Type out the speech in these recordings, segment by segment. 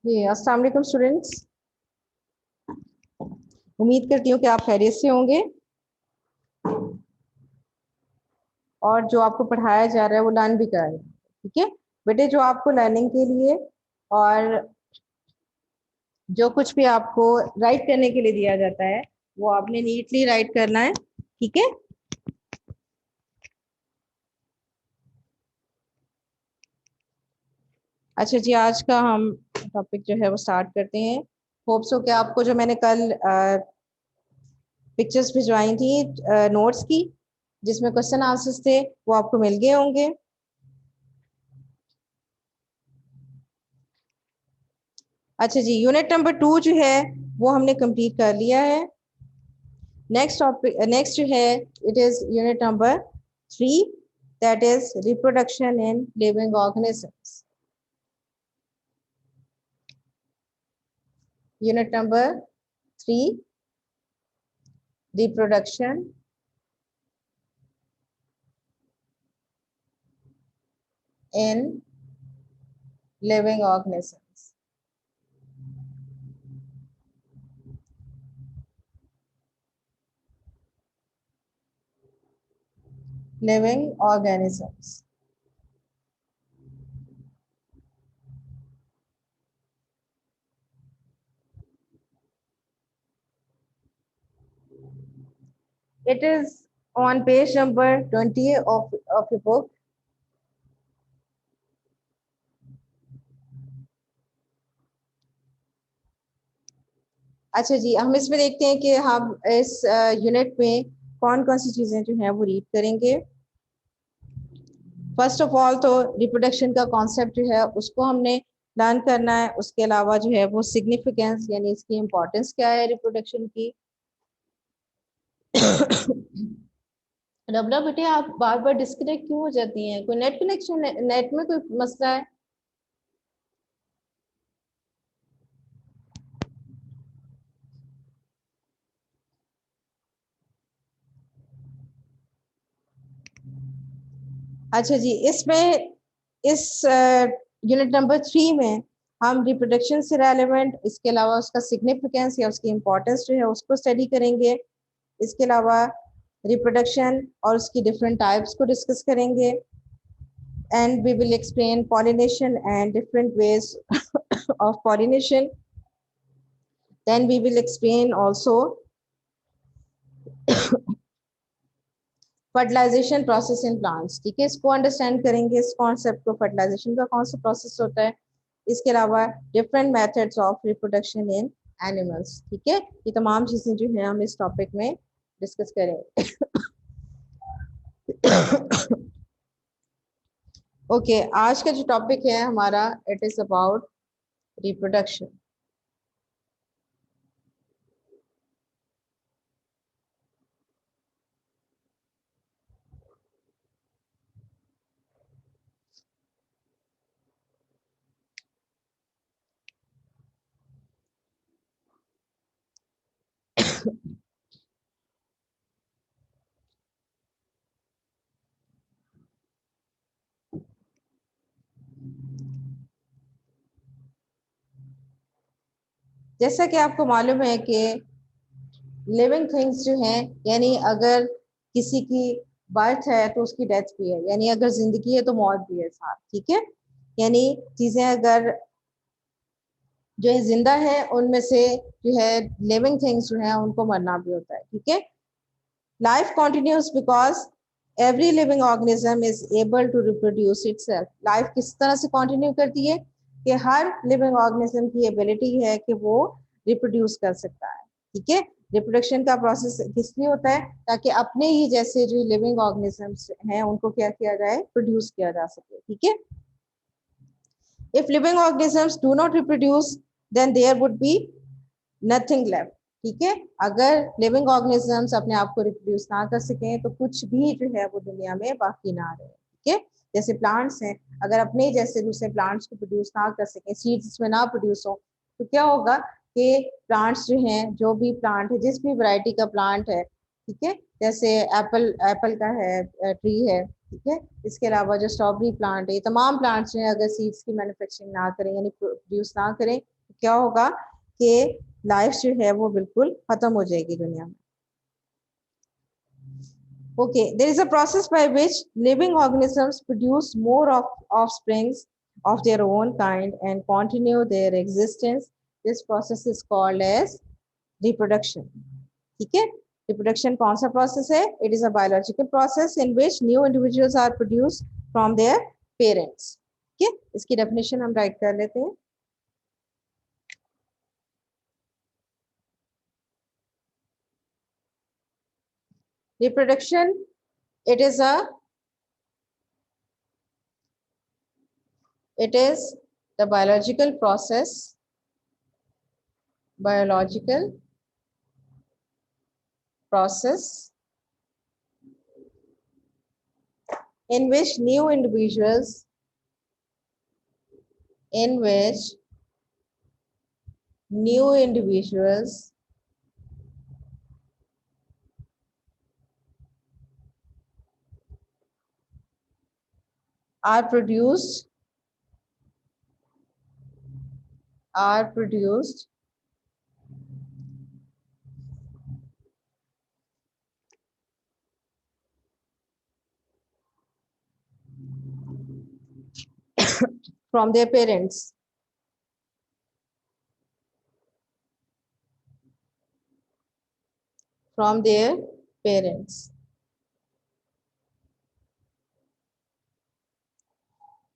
जी अस्सलाम वालेकुम स्टूडेंट्स। उम्मीद करती हूँ कि आप खैरियत से होंगे और जो आपको पढ़ाया जा रहा है वो लर्न भी कर रहे हैं। ठीक है बेटे, जो आपको लर्निंग के लिए और जो कुछ भी आपको राइट करने के लिए दिया जाता है वो आपने नीटली राइट करना है। ठीक है, अच्छा जी, आज का हम टॉपिक जो है वो स्टार्ट करते हैं। होप्स हो कि आपको जो मैंने कल पिक्चर्स भिजवाई थी नोट्स की, जिसमें क्वेश्चन आंसर्स थे, वो आपको मिल गए होंगे। अच्छा जी, यूनिट नंबर 2 जो है वो हमने कंप्लीट कर लिया है। नेक्स्ट टॉपिक नेक्स्ट जो है it is unit number 3, that is reproduction in living organisms. Unit number 3, reproduction in living organisms. Living organisms. It is on page number 20 of your book. अच्छा जी, हम इसमें देखते हैं कि हम इस यूनिट में कौन कौन सी चीजें जो हैं वो रीड करेंगे। फर्स्ट ऑफ ऑल तो रिप्रोडक्शन का कॉन्सेप्ट जो है उसको हमने लर्न करना है। उसके अलावा जो है वो सिग्निफिकेंस यानी इसकी इम्पोर्टेंस क्या है रिप्रोडक्शन की। रबना बेटे, आप बार बार डिस्कनेक्ट क्यों हो जाती हैं? कोई नेट कनेक्शन, नेट में कोई मसला है? अच्छा जी, इसमें इस यूनिट नंबर 3 में हम रिप्रोडक्शन से रेलेवेंट, इसके अलावा उसका सिग्निफिकेंस या उसकी इम्पोर्टेंस जो है उसको स्टडी करेंगे। इसके अलावा रिप्रोडक्शन और उसकी डिफरेंट टाइप्स को डिस्कस करेंगे। And we will explain pollination and different ways of pollination. Then we will explain also fertilisation process in plants. ठीक है, इसको अंडरस्टैंड करेंगे, इस कॉन्सेप्ट को, फर्टिलाइजेशन का कौन सा प्रोसेस होता है। इसके अलावा different methods of reproduction in animals. ठीक है, ये तमाम चीजें जो है हम इस टॉपिक में डिस्कस करेंगे। ओके, आज का जो टॉपिक है हमारा, इट इज अबाउट रिप्रोडक्शन। जैसा कि आपको मालूम है कि लिविंग थिंग्स जो हैं, यानी अगर किसी की बर्थ है तो उसकी डेथ भी है, यानी अगर जिंदगी है तो मौत भी है साथ। ठीक है, यानी चीजें अगर जो है जिंदा है उनमें से जो है लिविंग थिंग्स जो है उनको मरना भी होता है। ठीक है, life continues because every living organism is able to reproduce itself. Life किस तरह से कंटिन्यू करती है कि हर लिविंग ऑर्गेनिज्म की एबिलिटी है कि वो रिप्रोड्यूस कर सकता है। ठीक है, रिप्रोडक्शन का प्रोसेस किस लिए होता है? ताकि अपने ही जैसे जो लिविंग ऑर्गेनिजम्स हैं उनको क्या किया जाए, प्रोड्यूस किया जा सके। ठीक है, if living organisms do not reproduce then there would be nothing left। ठीक है, अगर लिविंग ऑर्गेनिजम्स अपने आप को रिप्रोड्यूस ना कर सकें तो कुछ भी जो है वो दुनिया में बाकी ना रहे। ठीक है, जैसे प्लांट्स हैं, अगर अपने जैसे दूसरे प्लांट्स को प्रोड्यूस ना कर सकें, सीड्स इसमें ना प्रोड्यूस हो, तो क्या होगा कि प्लांट्स जो हैं, जो भी प्लांट है, जिस भी वैरायटी का प्लांट है, ठीक है, जैसे एप्पल एप्पल का है ट्री है, ठीक है। इसके अलावा जो स्ट्रॉबेरी प्लांट है, ये तमाम प्लांट्स जो है अगर सीड्स की मैन्युफैक्चरिंग ना करें यानी प्रोड्यूस ना करें तो क्या होगा कि लाइफ जो है वो बिल्कुल खत्म हो जाएगी दुनिया में। Okay, there is a process by which living organisms produce more of offsprings of their own kind and continue their existence. This process is called as reproduction. ठीक है, reproduction कौन सा process है? It is a biological process in which new individuals are produced from their parents. ठीक है, इसकी definition हम write कर लेते हैं. Reproduction, it is the biological process in which new individuals are produced from their parents.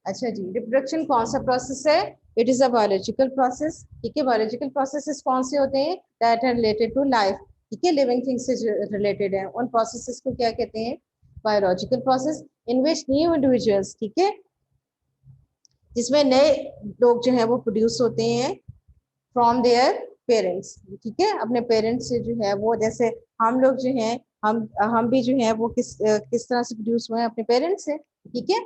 अच्छा जी, reproduction कौन सा प्रोसेस है? It is a biological process. ठीक है, बायोलॉजिकल प्रोसेसेस कौन से होते हैं? That are related to life. ठीक है, लिविंग थिंग्स से रिलेटेड है. उन प्रोसेसेस को क्या कहते हैं? Biological process. In which new individuals, ठीक है, जिसमें नए लोग जो है वो प्रोड्यूस होते हैं फ्रॉम देयर पेरेंट्स. ठीक है, अपने पेरेंट्स से जो है वो, जैसे हम लोग जो हैं, हम भी जो है वो किस तरह से प्रोड्यूस हुए हैं? अपने पेरेंट्स से. ठीक है,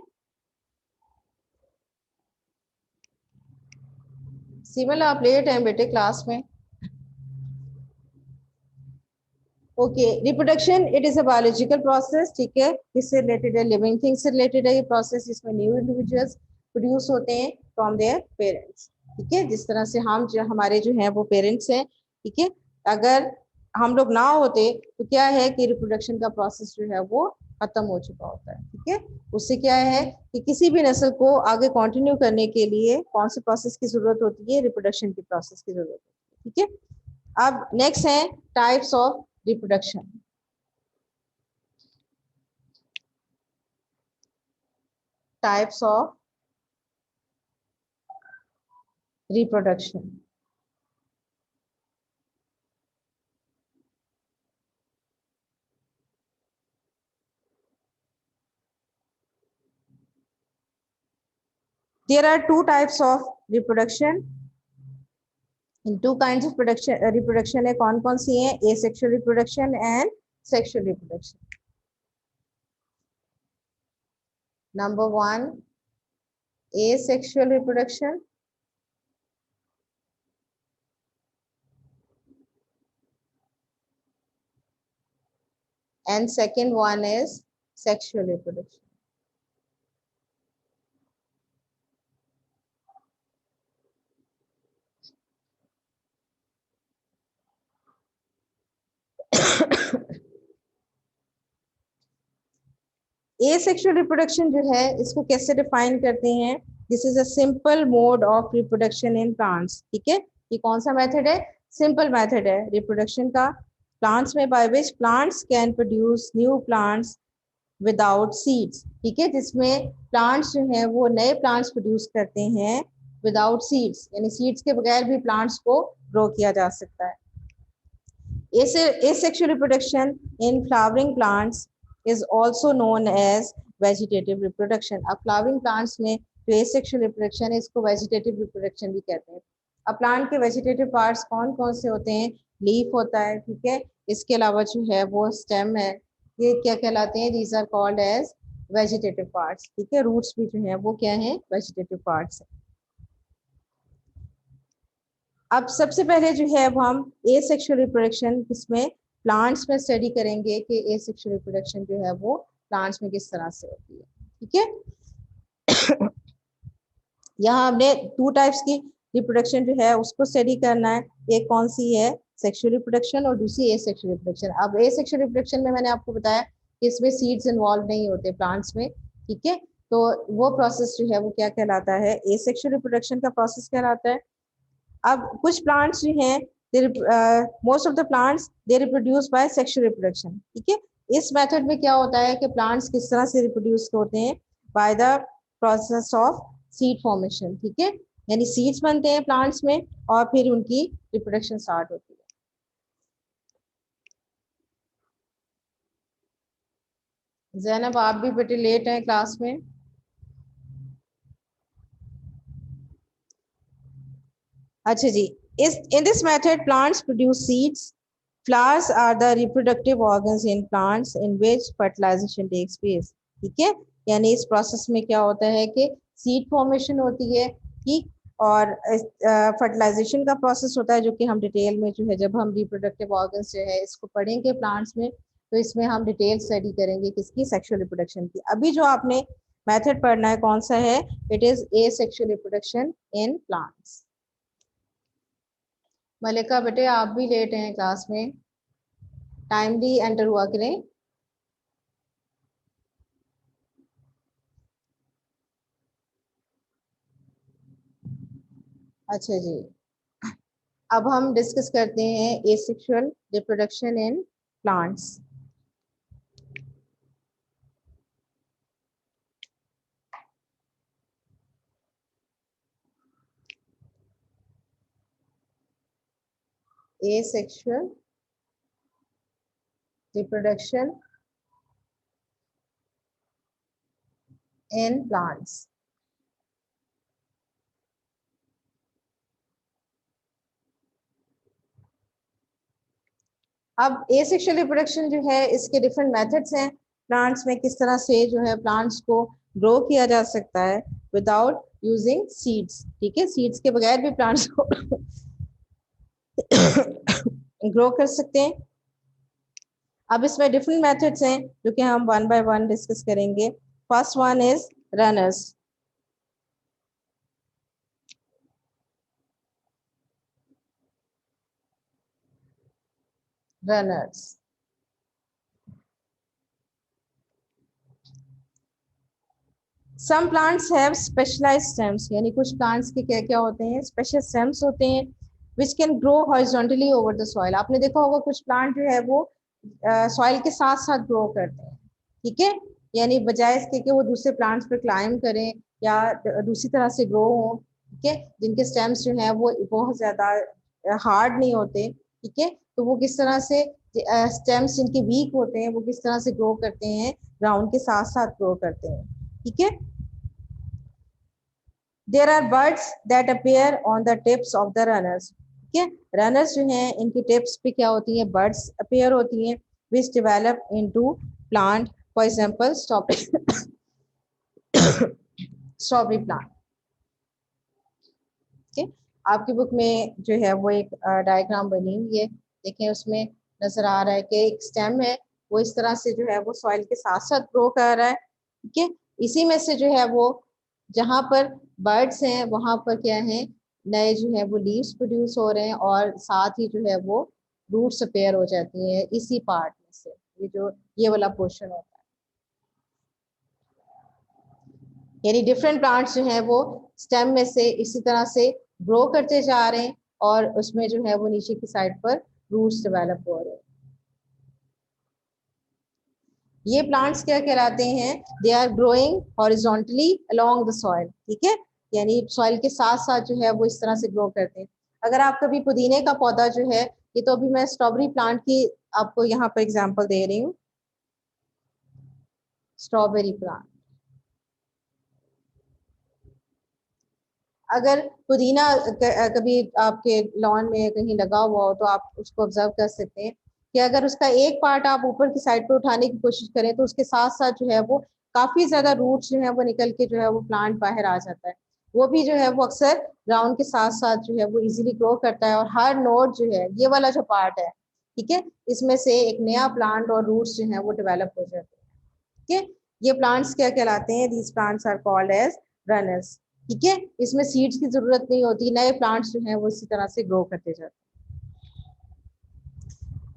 सिमल आप लेट हैं बेटे क्लास में. Okay, reproduction it is a biological process. ठीक है, किससे रिलेटेड है? लिविंग थिंग्स से रिलेटेड है ये प्रोसेस, जिसमें न्यू इंडिविजुअल्स प्रोड्यूस होते हैं फ्रॉम देयर पेरेंट्स. ठीक है, जिस तरह से हम जो हमारे जो है वो पेरेंट्स हैं. ठीक है, अगर हम लोग ना होते तो क्या है कि रिप्रोडक्शन का प्रोसेस जो है वो खत्म हो चुका होता है. ठीक है, उससे क्या है कि किसी भी नस्ल को आगे कंटिन्यू करने के लिए कौन से प्रोसेस की जरूरत होती है? रिप्रोडक्शन की प्रोसेस की जरूरत होती है. ठीक है, अब नेक्स्ट है types of reproduction. Types of reproduction. There are two types of reproduction. In two kinds of reproduction है. कौन कौन सी है? Asexual reproduction and sexual reproduction. Number one, asexual reproduction. And second one is sexual reproduction. asexual reproduction जो है इसको कैसे define करते हैं? This is a simple mode of reproduction in plants. ठीक है, ये कौन सा मेथड है? सिंपल मेथड है रिप्रोडक्शन का प्लांट्स में, by which plants can produce new plants without seeds. ठीक है, जिसमें प्लांट्स जो है वो नए प्लांट्स प्रोड्यूस करते हैं विदाउट सीड्स, यानी सीड्स के बगैर भी प्लांट्स को ग्रो किया जा सकता है. Asexual reproduction in flowering plants is also known as vegetative reproduction. अब flowering plants में जो asexual reproduction है इसको vegetative reproduction भी कहते हैं. अब प्लांट के वेजिटेटिव पार्ट्स कौन कौन से होते हैं? लीफ होता है. ठीक है, इसके अलावा जो है वो स्टेम है. ये क्या कहलाते हैं? These are called as vegetative parts. ठीक है, रूट्स भी जो है वो क्या है? वेजिटेटिव पार्ट्स है. अब सबसे पहले जो है वो हम एसेक्सुअल रिप्रोडक्शन, इसमें प्लांट्स में स्टडी करेंगे कि एसेक्सुअल रिप्रोडक्शन जो है वो प्लांट्स में किस तरह से होती है। ठीक है, यहाँ हमने 2 टाइप्स की रिप्रोडक्शन जो है उसको स्टडी करना है। एक कौन सी है, सेक्सुअल रिप्रोडक्शन, और दूसरी एसेक्सुअल रिप्रोडक्शन। अब एसेक्सुअल रिप्रोडक्शन में मैंने आपको बताया कि इसमें सीड्स इन्वॉल्व नहीं होते प्लांट्स में। ठीक है, तो वो प्रोसेस जो है वो क्या कहलाता है, एसेक्सुअल रिप्रोडक्शन का प्रोसेस कहलाता है। अब कुछ प्लांट्स जो हैं, most of the plants they reproduce by sexual reproduction. ठीक है, इस मेथड में क्या होता है कि प्लांट्स किस तरह से रिप्रोड्यूस होते हैं, by the process of seed formation. ठीक है, यानी सीड्स बनते हैं प्लांट्स में और फिर उनकी रिप्रोडक्शन स्टार्ट होती है। ज़ैनब, आप भी बेटे लेट हैं क्लास में। अच्छा जी, इस in this method plants produce seeds. Flowers are the reproductive organs in plants in which fertilisation takes place. ठीक है, यानी इस प्रोसेस में क्या होता है कि सीड फॉर्मेशन होती है। ठीक, और फर्टिलाइजेशन का प्रोसेस होता है, जो कि हम डिटेल में जो है जब हम रिप्रोडक्टिव ऑर्गन्स जो है इसको पढ़ेंगे प्लांट्स में, तो इसमें हम डिटेल स्टडी करेंगे किसकी, सेक्सुअल रिप्रोडक्शन की। अभी जो आपने मेथड पढ़ना है कौन सा है, it is asexual reproduction in plants. Malika बेटे, आप भी लेट हैं क्लास में, टाइमली एंटर हुआ करें। अच्छा जी, अब हम डिस्कस करते हैं asexual reproduction in plants. Asexual reproduction in plants. अब एसेक्सुअल रिप्रोडक्शन जो है इसके डिफरेंट मेथड्स हैं प्लांट्स में, किस तरह से जो है प्लांट्स को ग्रो किया जा सकता है विदाउट यूजिंग सीड्स। ठीक है, सीड्स के बगैर भी प्लांट्स को ग्रो कर सकते हैं। अब इसमें डिफरेंट मेथड्स हैं जो कि हम वन बाय वन डिस्कस करेंगे। First one is runners. Runners, some plants have specialised stems, यानी कुछ प्लांट्स के क्या क्या होते हैं, स्पेशल स्टेम्स होते हैं, which can grow horizontally over the soil. आपने देखा होगा कुछ प्लांट जो है वो सॉइल के साथ साथ ग्रो करते हैं। ठीक है, यानी बजाय इसके कि वो दूसरे प्लांट्स पर क्लाइम करें या दूसरी तरह से ग्रो हो। ठीक है, जिनके स्टेम्स जो है वो बहुत ज्यादा हार्ड नहीं होते। ठीक है, तो वो किस तरह से स्टेम्स जिनके वीक होते हैं वो किस तरह से ग्रो करते हैं, ग्राउंड के साथ साथ ग्रो करते हैं। ठीक है, there are birds that appear on the tips of the runners. ठीक है, रनर्स जो हैं इनकी टिप्स पे क्या होती है, बर्ड्स अपेयर होती हैं, which develop into plant, for example strawberry strawberry plant. ठीक है, आपकी बुक में जो है वो एक डायग्राम बनी हुई है, देखें उसमें नजर आ रहा है कि एक स्टेम है वो इस तरह से जो है वो सॉइल के साथ साथ ग्रो कर रहा है। ठीक है, इसी में से जो है वो जहाँ पर बर्ड्स हैं वहां पर क्या है, नए जो है वो लीव्स प्रोड्यूस हो रहे हैं और साथ ही जो है वो रूट्स अपेयर हो जाती हैं इसी पार्ट में से, ये जो ये वाला पोर्शन होता है। यानी डिफरेंट प्लांट्स जो है वो स्टेम में से इसी तरह से ग्रो करते जा रहे हैं और उसमें जो है वो नीचे की साइड पर रूट्स डेवलप हो रहे हैं। ये प्लांट्स क्या कहलाते हैं, they are growing horizontally along the soil. ठीक है, यानी सॉइल के साथ साथ जो है वो इस तरह से ग्रो करते हैं। अगर आप कभी पुदीने का पौधा जो है, ये तो अभी मैं स्ट्रॉबेरी प्लांट की आपको यहाँ पर एग्जांपल दे रही हूँ, स्ट्रॉबेरी प्लांट। अगर पुदीना कभी आपके लॉन में कहीं लगा हुआ हो तो आप उसको ऑब्जर्व कर सकते हैं कि अगर उसका एक पार्ट आप ऊपर की साइड पे उठाने की कोशिश करें तो उसके साथ साथ जो है वो काफी ज्यादा रूट्स जो है वो निकल के जो है वो प्लांट बाहर आ जाता है। वो भी जो है वो अक्सर ग्राउंड के साथ साथ जो है वो इजीली ग्रो करता है और हर नोड जो है ये वाला जो पार्ट है, ठीक है, इसमें से एक नया प्लांट और रूट्स जो है वो डेवलप हो जाते हैं। ठीक है, ये प्लांट्स क्या कहलाते हैं? These plants are called as runners. ठीक है, इसमें सीड्स की जरूरत नहीं होती, नए प्लांट्स जो हैं वो इसी तरह से ग्रो करते जाते हैं।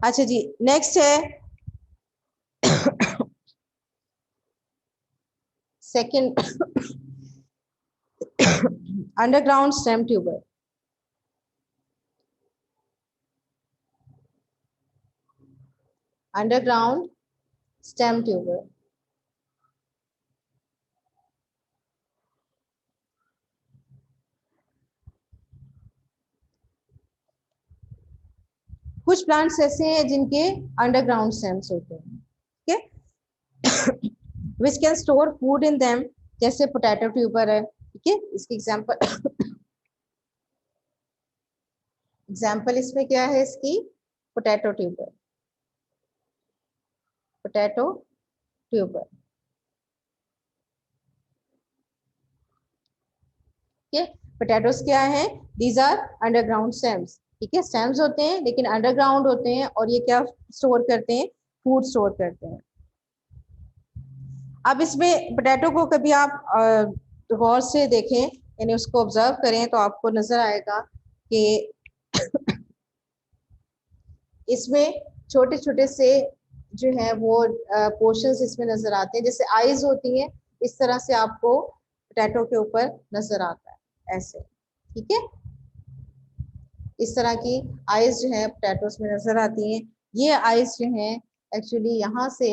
अच्छा जी, नेक्स्ट है second, underground stem tuber. Underground stem tuber, कुछ प्लांट्स ऐसे हैं जिनके अंडरग्राउंड स्टेम्स होते हैं, ठीक है, which can store food in them, जैसे पोटैटो ट्यूबर है। ठीक है, इसकी एग्जांपल एग्जाम्पल इसमें क्या है इसकी? Potato tuber, potato tuber. ठीक है, पोटैटोस क्या है? These are underground stems. ठीक है, स्टेम्स होते हैं लेकिन अंडरग्राउंड होते हैं, और ये क्या स्टोर करते हैं? फूड स्टोर करते हैं। अब इसमें पोटैटो को कभी आप गौर से देखें, यानी उसको ऑब्जर्व करें, तो आपको नजर आएगा कि इसमें छोटे छोटे से जो है वो पोर्शंस इसमें नजर आते हैं, जैसे आईज होती हैं, इस तरह से आपको पोटैटो के ऊपर नजर आता है ऐसे। ठीक है, इस तरह की आईज जो है पोटैटोस में नजर आती हैं। ये आईज जो हैं एक्चुअली यहाँ से,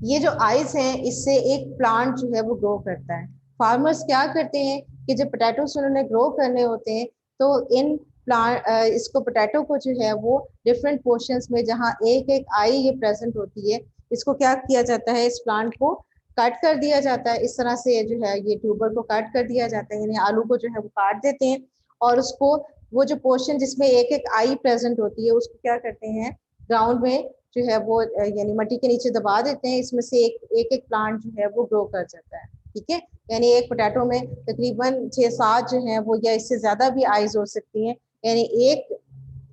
ये जो आइस हैं इससे एक प्लांट जो है वो ग्रो करता है। फार्मर्स क्या करते हैं कि जब पोटैटोस उन्होंने ग्रो करने होते हैं, तो इन प्लांट इसको पोटैटो को जो है वो डिफरेंट पोर्शंस में, जहाँ एक एक आई ये प्रेजेंट होती है, इसको क्या किया जाता है? इस प्लांट को कट कर दिया जाता है। इस तरह से जो है ये ट्यूबर को कट कर दिया जाता है, यानी आलू को जो है वो काट देते हैं, और उसको वो जो पोर्शन जिसमें एक एक आई प्रेजेंट होती है उसको क्या करते हैं? ग्राउंड में जो है वो यानी मट्टी के नीचे दबा देते हैं, इसमें से एक एक प्लांट जो है वो ग्रो कर जाता है। ठीक है, यानी एक पोटैटो में तकरीबन 6-7 जो है वो, या इससे ज्यादा भी आइज हो सकती हैं, यानी एक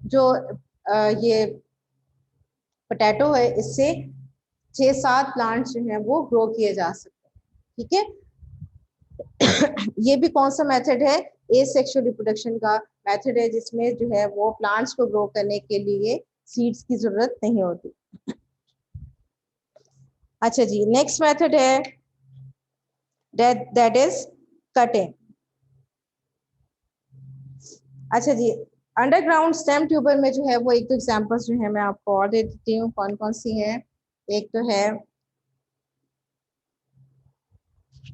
जो ये पोटैटो है इससे 6-7 प्लांट्स जो है वो ग्रो किए जा सकते हैं। ठीक है, ये भी कौन सा मेथड है? एसेक्सुअल रिप्रोडक्शन का मेथड है, जिसमें जो है वो प्लांट्स को ग्रो करने के लिए सीड्स की जरूरत नहीं होती। अच्छा जी, नेक्स्ट मेथड है दैट इज कटिंग। अच्छा जी, अंडरग्राउंड स्टेम ट्यूबर में जो है वो एक दो एग्जांपल्स जो है मैं आपको और दे देती हूँ, कौन कौन सी हैं। एक तो है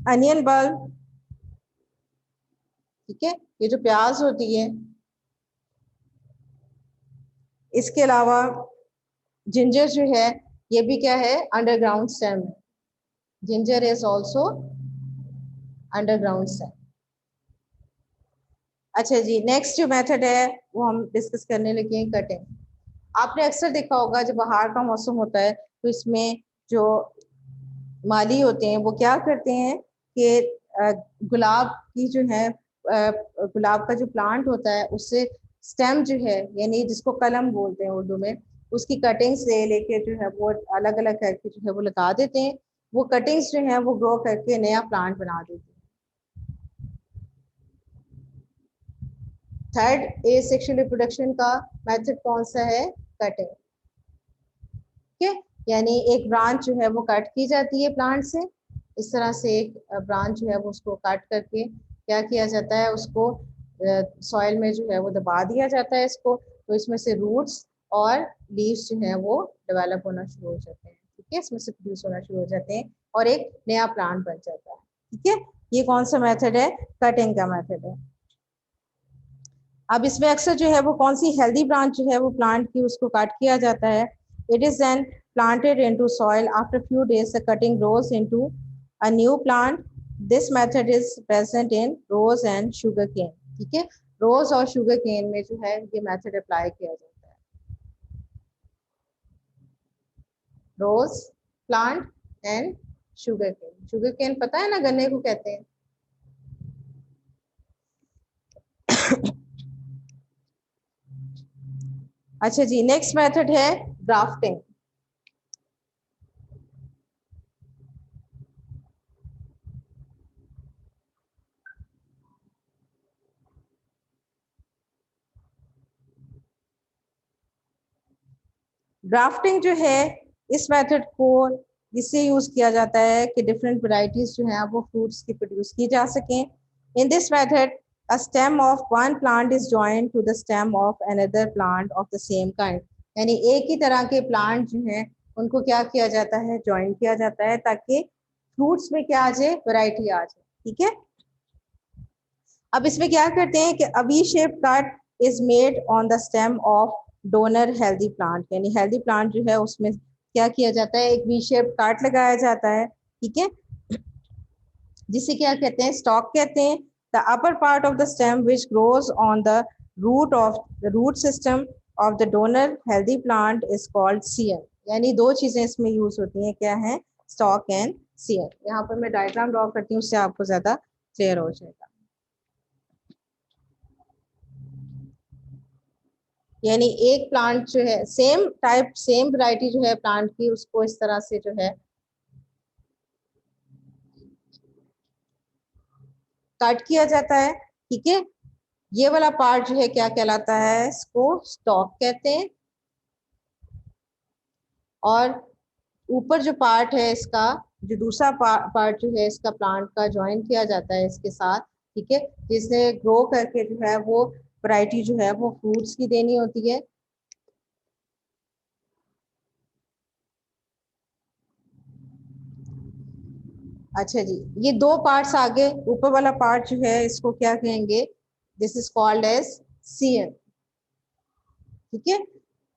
अनियन बल्ब। ठीक है, ये जो प्याज होती है। इसके अलावा जिंजर जो है, ये भी क्या है? अंडरग्राउंड स्टेम है। Ginger is also underground stem. अच्छा जी, नेक्स्ट जो मेथड है वो हम डिस्कस करने लगे हैं, कटिंग। आपने अक्सर देखा होगा जब बाहर का मौसम होता है, तो इसमें जो माली होते हैं वो क्या करते हैं कि गुलाब की जो है गुलाब का जो प्लांट होता है उससे स्टेम जो है, यानी जिसको कलम बोलते हैं उर्दू में, उसकी कटिंग्स ले लेके जो है वो अलग अलग करके जो है वो लगा देते हैं। वो कटिंग्स जो है वो ग्रो करके नया प्लांट बना देते हैं। थर्ड ए सेक्सुअल रिप्रोडक्शन का मेथड कौन सा है? कटिंग। ठीक है, यानी एक ब्रांच जो है वो कट की जाती है प्लांट से। इस तरह से एक ब्रांच जो है वो उसको काट करके क्या किया जाता है? उसको सॉइल में जो है वो दबा दिया जाता है इसको, तो इसमें से रूट्स और लीव्स जो है वो डेवलप होना शुरू हो जाते हैं। ठीक है, इसमें से प्रोड्यूस होना शुरू हो जाते हैं और एक नया प्लांट बन जाता है। ठीक है, ये कौन सा मेथड है? कटिंग का मेथड है। अब इसमें अक्सर जो है वो कौन सी हेल्दी ब्रांच जो है वो प्लांट की, उसको काट किया जाता है। It is then planted into soil. After few days the cutting grows into a new plant. This method is present in rose and sugarcane. ठीक है, रोज और शुगर केन में जो है ये मेथड अप्लाई किया जाता है। Rose plant and sugar cane. Sugar cane पता है ना, गन्ने को कहते हैं। अच्छा जी, नेक्स्ट मेथड है ग्राफ्टिंग। ग्राफ्टिंग जो है, इस मेथड को इससे यूज किया जाता है कि डिफरेंट वैरायटीज जो है वो फ्रूट्स की प्रोड्यूस की जा सकें। In this method a stem of one plant is joined to the stem of another plant of the same kind. यानी एक ही तरह के प्लांट जो हैं उनको क्या किया जाता है, ज्वाइन किया जाता है, ताकि फ्रूट्स में क्या आ जाए, वैरायटी आ जाए। ठीक है। अब इसमें क्या करते हैं कि a V shape cut is made on the stem of donor healthy plant. यानी हेल्दी प्लांट जो है उसमें क्या किया जाता है, एक वी शेप कट लगाया जाता है। ठीक है, जिसे क्या कहते हैं, स्टॉक कहते हैं। The upper part of the stem which grows on the root system of the donor healthy plant is called CM. यानी दो चीजें इसमें यूज होती हैं, क्या है, स्टॉक एंड सीएम। यहाँ पर मैं डायग्राम ड्रॉ करती हूँ, उससे आपको ज्यादा क्लियर हो जाएगा। यानी एक प्लांट जो है, सेम टाइप सेम वैरायटी जो है प्लांट की, उसको इस तरह से जो है कट किया जाता है। ठीक है, ये वाला पार्ट जो है क्या कहलाता है, इसको स्टॉक कहते हैं। और ऊपर जो पार्ट है इसका, जो दूसरा पार्ट जो है इसका प्लांट का ज्वाइन किया जाता है इसके साथ। ठीक है, जिसने ग्रो करके जो है वो वैरायटी जो है वो फ्रूट्स की देनी होती है। अच्छा जी, ये दो पार्ट्स आगे, ऊपर वाला पार्ट जो है इसको क्या कहेंगे, this is called as CM. ठीक है,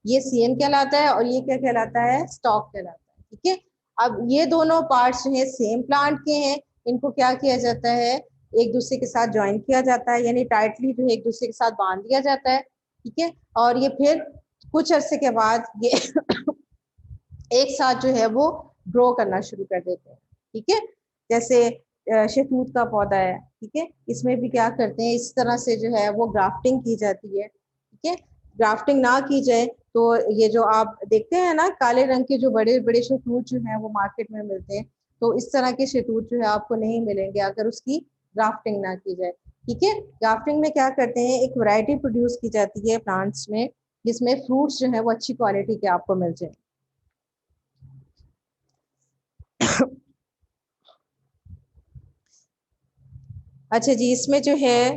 ये सीएम कहलाता है और ये क्या कहलाता है, स्टॉक कहलाता है। ठीक है, अब ये दोनों पार्ट्स जो है सेम प्लांट के हैं, इनको क्या किया जाता है, एक दूसरे के साथ ज्वाइन किया जाता है, यानी टाइटली जो है एक दूसरे के साथ बांध दिया जाता है। ठीक है, और ये फिर कुछ अरसे के बाद ये एक साथ जो है वो ग्रो करना शुरू कर देते हैं। ठीक है, जैसे शहतूत का पौधा है। ठीक है, इसमें भी क्या करते हैं, इस तरह से जो है वो ग्राफ्टिंग की जाती है। ठीक है, ग्राफ्टिंग ना की जाए तो ये जो आप देखते हैं ना, काले रंग के जो बड़े बड़े शहतूत जो है वो मार्केट में मिलते हैं, तो इस तरह के शहतूत जो है आपको नहीं मिलेंगे अगर उसकी ग्राफ्टिंग ना की जाए। ठीक है, ग्राफ्टिंग में क्या करते हैं, एक वैरायटी प्रोड्यूस की जाती है प्लांट्स में, जिसमें फ्रूट्स जो है वो अच्छी क्वालिटी के आपको मिल जाए। अच्छा जी, इसमें जो है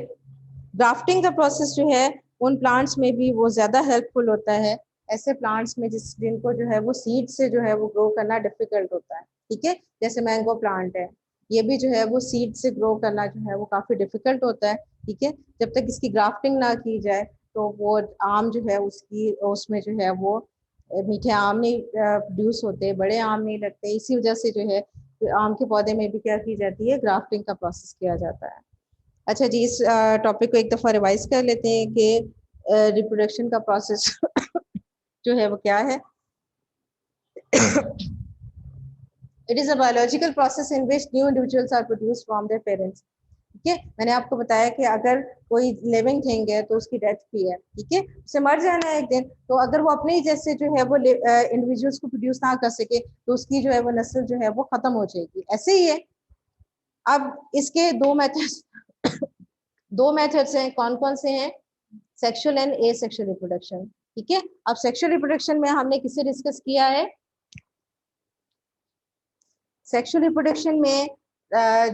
ग्राफ्टिंग का प्रोसेस जो है उन प्लांट्स में भी वो ज्यादा हेल्पफुल होता है, ऐसे प्लांट्स में जिनको जो है वो सीड से जो है वो ग्रो करना डिफिकल्ट होता है। ठीक है, जैसे मैंगो प्लांट है, ये भी जो है वो सीड से ग्रो करना जो है वो काफी डिफिकल्ट होता है। ठीक है, जब तक इसकी ग्राफ्टिंग ना की जाए तो वो आम जो है उसकी उसमें जो है वो मीठे आम नहीं प्रोड्यूस होते, बड़े आम नहीं लगते। इसी वजह से जो है आम के पौधे में भी क्या की जाती है, ग्राफ्टिंग का प्रोसेस किया जाता है। अच्छा जी, इस टॉपिक को एक दफा रिवाइज कर लेते हैं कि रिप्रोडक्शन का प्रोसेस जो है वो क्या है। It is a biological process in which new individuals are produce from their parents. ठीक है, मैंने आपको बताया कि अगर कोई लिविंग थिंग है तो उसकी डेथ भी है। ठीक है, उसे मर जाना है एक दिन, तो अगर वो अपने ही जैसे जो है वो इंडिविजुअल्स को प्रोड्यूस ना कर सके तो उसकी जो है वो नस्ल जो है वो खत्म हो जाएगी। ऐसे ही है। अब इसके दो मेथड्स हैं, कौन कौन से हैं, sexual and A sexual reproduction. ठीक है, अब सेक्सुअल रिप्रोडक्शन में हमने किसे डिस्कस किया है, सेक्सुअल रिप्रोडक्शन में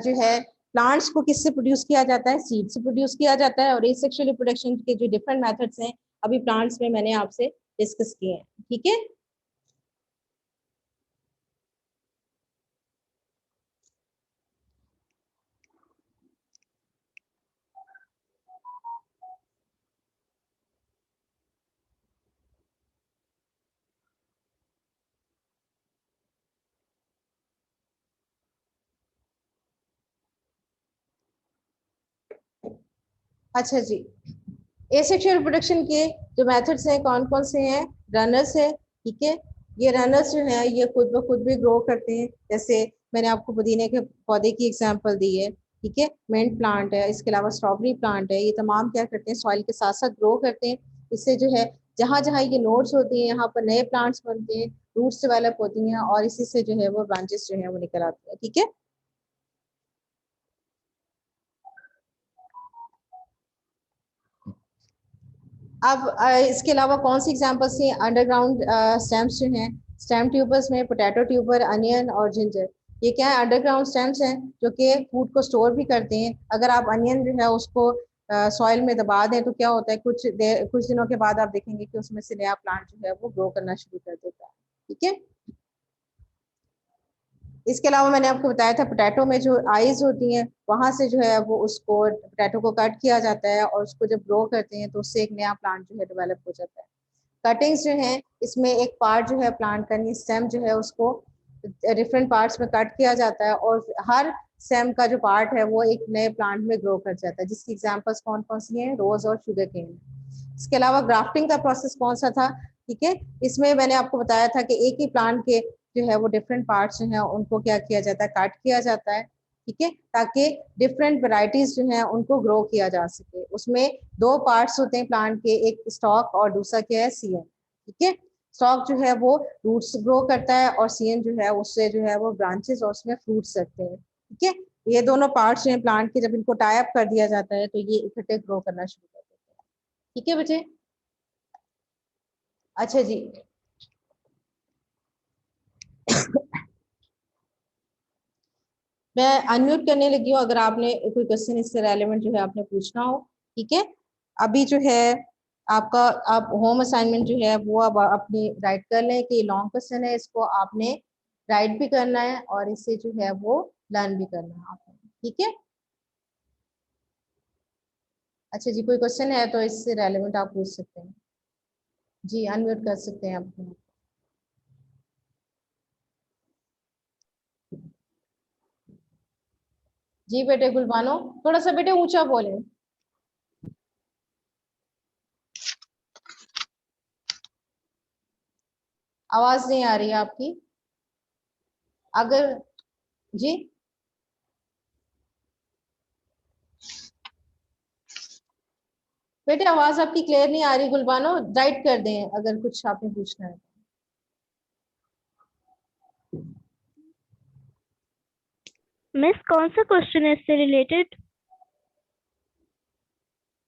जो है प्लांट्स को किससे प्रोड्यूस किया जाता है, सीड से प्रोड्यूस किया जाता है। और ए सेक्सुअल रिप्रोडक्शन के जो डिफरेंट मेथड्स हैं अभी प्लांट्स में मैंने आपसे डिस्कस किए हैं। ठीक है, अच्छा जी, एसेक्सुअल रिप्रोडक्शन के जो मेथड्स हैं कौन कौन से हैं, रनर्स है। ठीक है, ये रनर्स जो है ये खुद ब खुद भी ग्रो करते हैं, जैसे मैंने आपको पुदीने के पौधे की एग्जांपल दी है। ठीक है, मिंट प्लांट है, इसके अलावा स्ट्रॉबेरी प्लांट है, ये तमाम क्या करते हैं, सॉइल के साथ साथ ग्रो करते हैं। इससे जो है जहाँ जहाँ ये नोड्स होती हैं यहाँ पर नए प्लांट्स बनते हैं, रूट्स डेवलप होती हैं और इसी से जो है वो ब्रांचेस जो है वो निकल आती है। ठीक है, अब इसके अलावा कौन सी एग्जांपल्स थी अंडरग्राउंड स्टेम्स जो हैं, स्टेम ट्यूबर्स में पोटैटो ट्यूबर, अनियन और जिंजर। ये क्या है, अंडरग्राउंड स्टेम्स हैं जो कि फूड को स्टोर भी करते हैं। अगर आप अनियन जो है उसको सॉइल में दबा दें तो क्या होता है, कुछ दिनों के बाद आप देखेंगे कि उसमें से नया प्लांट जो है वो ग्रो करना शुरू कर देता है। ठीक है, इसके अलावा मैंने आपको बताया था पोटैटो में जो आईज होती हैं वहां से जो है वो उसको पोटैटो को कट किया जाता है और उसको जब ग्रो करते हैं तो उससे एक नया प्लांट जो है डेवलप हो जाता है। कटिंग्स जो है इसमें एक पार्ट जो है प्लांट का स्टेम जो है उसको डिफरेंट पार्ट्स में कट किया जाता है और हर स्टेम का जो पार्ट है वो एक नए प्लांट में ग्रो कर जाता है, जिसकी एग्जांपल्स कौन कौन सी हैं, रोज और शुगर केन। इसके अलावा ग्राफ्टिंग का प्रोसेस कौन सा था, ठीक है, इसमें मैंने आपको बताया था कि एक ही प्लांट के जो है वो डिफरेंट पार्ट्स जो है उनको क्या किया जाता है, काट किया जाता है। ठीक है, ताकि डिफरेंट वेराइटीज जो है उनको ग्रो किया जा सके। उसमें दो पार्ट्स होते हैं प्लांट के, एक स्टॉक और दूसरा क्या है, सीएन। ठीक है, स्टॉक जो है वो रूट्स ग्रो करता है और सीएन जो है उससे जो है वो ब्रांचेस और उसमें फ्रूट्स लगते हैं। ठीक है, ये दोनों पार्ट्स जो है प्लांट के, जब इनको टाई अप कर दिया जाता है तो ये इकट्ठे ग्रो करना शुरू कर देते हैं। ठीक है बच्चे, अच्छा जी। मैं अनम्यूट करने लगी हूँ अगर आपने कोई क्वेश्चन इससे रेलेवेंट जो है आपने पूछना हो। ठीक है, अभी जो है आपका, आप होम असाइनमेंट जो है वो अब अपनी राइट कर लें कि लॉन्ग क्वेश्चन है, इसको आपने राइट भी करना है और इससे जो है वो लर्न भी करना है आपने। ठीक है, अच्छा जी, कोई क्वेश्चन है तो इससे रेलेवेंट आप पूछ सकते हैं। जी, अनम्यूट कर सकते हैं आप। जी बेटे गुलबानो, थोड़ा सा बेटे ऊंचा बोले, आवाज नहीं आ रही है आपकी। अगर जी, बेटे आवाज आपकी क्लियर नहीं आ रही, गुलबानो राइट कर दें अगर कुछ आपने पूछना है। मिस कौन सा क्वेश्चन है इससे रिलेटेड?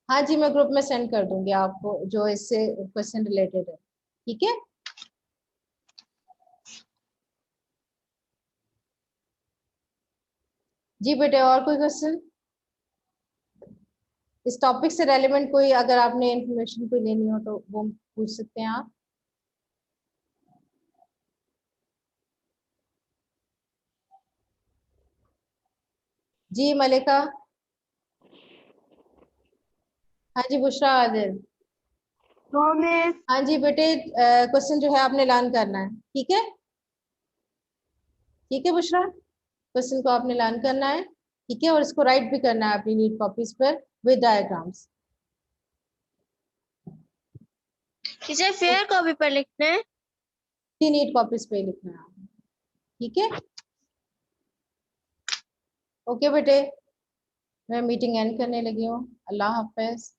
हाँ जी, मैं ग्रुप में सेंड कर दूंगी आपको जो इससे क्वेश्चन रिलेटेड है। ठीक है, जी बेटे और कोई क्वेश्चन इस टॉपिक से रेलेवेंट, कोई अगर आपने इंफॉर्मेशन कोई लेनी हो तो वो पूछ सकते हैं आप। जी मलिका। हाँ जी बुशरा आदिल। No miss. हाँ जी बेटे, क्वेश्चन जो है आपने लर्न करना है। ठीक है, ठीक है बुशरा, क्वेश्चन को आपने लर्न करना है। ठीक है, और इसको राइट भी करना है अपनी नीट कॉपीज पर विद डायग्राम्स। इसे फेयर कॉपी पर लिखना है। नीट कॉपीज पे लिखना है आपने। ठीक है, ओके बेटे, मैं मीटिंग एंड करने लगी हूँ। अल्लाह हाफिज।